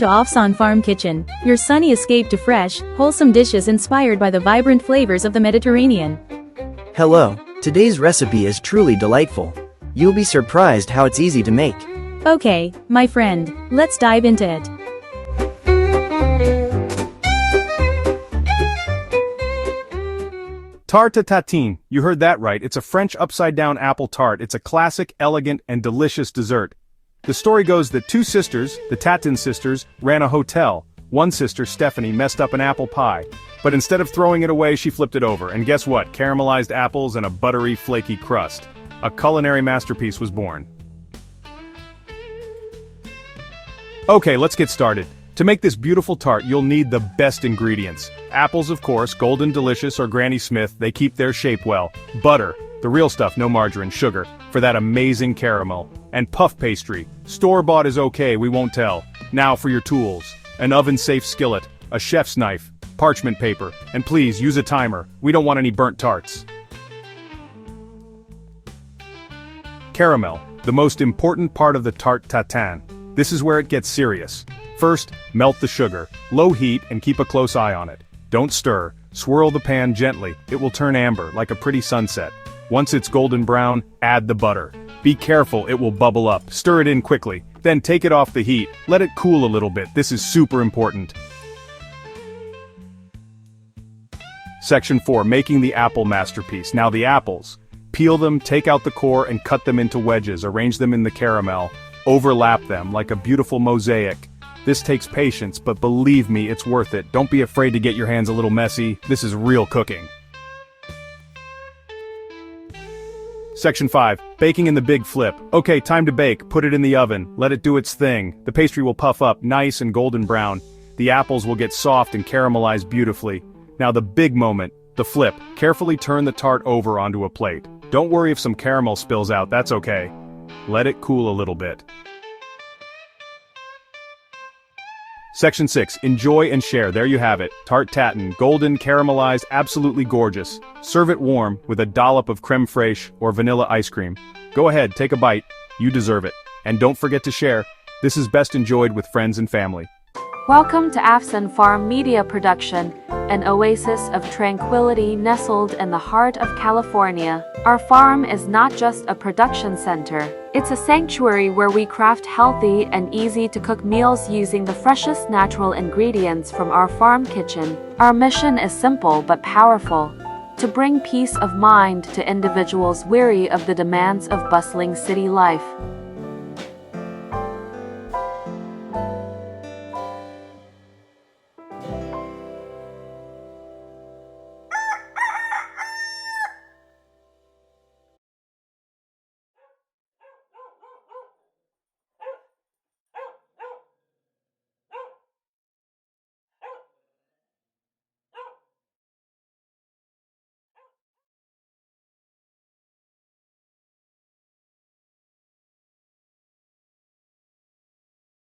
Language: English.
Welcome to Afsan Farm Kitchen, your sunny escape to fresh, wholesome dishes inspired by the vibrant flavors of the Mediterranean. Hello, today's recipe is truly delightful. You'll be surprised how it's easy to make. Okay, my friend, let's dive into it. Tarte Tatin, you heard that right, it's a French upside-down apple tart. It's a classic, elegant, and delicious dessert. The story goes that two sisters, the Tatin sisters, ran a hotel. One sister, Stephanie, messed up an apple pie. But instead of throwing it away, she flipped it over. And guess what? Caramelized apples and a buttery, flaky crust. A culinary masterpiece was born. Okay, let's get started. To make this beautiful tart, you'll need the best ingredients. Apples, of course, Golden Delicious or Granny Smith, they keep their shape well. Butter, the real stuff, no margarine, sugar, for that amazing caramel. And puff pastry, store-bought is okay, we won't tell. Now for your tools. An oven-safe skillet, a chef's knife, parchment paper, and please use a timer, we don't want any burnt tarts. Caramel, the most important part of the Tarte Tatin. This is where it gets serious. First, melt the sugar, low heat and keep a close eye on it. Don't stir, swirl the pan gently, it will turn amber like a pretty sunset. Once it's golden brown, add the butter. Be careful, it will bubble up, stir it in quickly, then take it off the heat, let it cool a little bit, this is super important. Section 4, making the apple masterpiece. Now the apples. Peel them, take out the core and cut them into wedges, arrange them in the caramel, overlap them like a beautiful mosaic. This takes patience, but believe me, it's worth it. Don't be afraid to get your hands a little messy, this is real cooking. Section 5, baking in the big flip. Okay, time to bake, put it in the oven, let it do its thing. The pastry will puff up, nice and golden brown. The apples will get soft and caramelized beautifully. Now the big moment, the flip. Carefully turn the tart over onto a plate. Don't worry if some caramel spills out, that's okay. Let it cool a little bit. Section 6, enjoy and share. There you have it. Tarte Tatin, golden, caramelized, absolutely gorgeous. Serve it warm, with a dollop of creme fraiche or vanilla ice cream. Go ahead, take a bite. You deserve it. And don't forget to share. This is best enjoyed with friends and family. Welcome to Afsan Farm Media Production, an oasis of tranquility nestled in the heart of California. Our farm is not just a production center. It's a sanctuary where we craft healthy and easy-to-cook meals using the freshest natural ingredients from our farm kitchen. Our mission is simple but powerful: to bring peace of mind to individuals weary of the demands of bustling city life.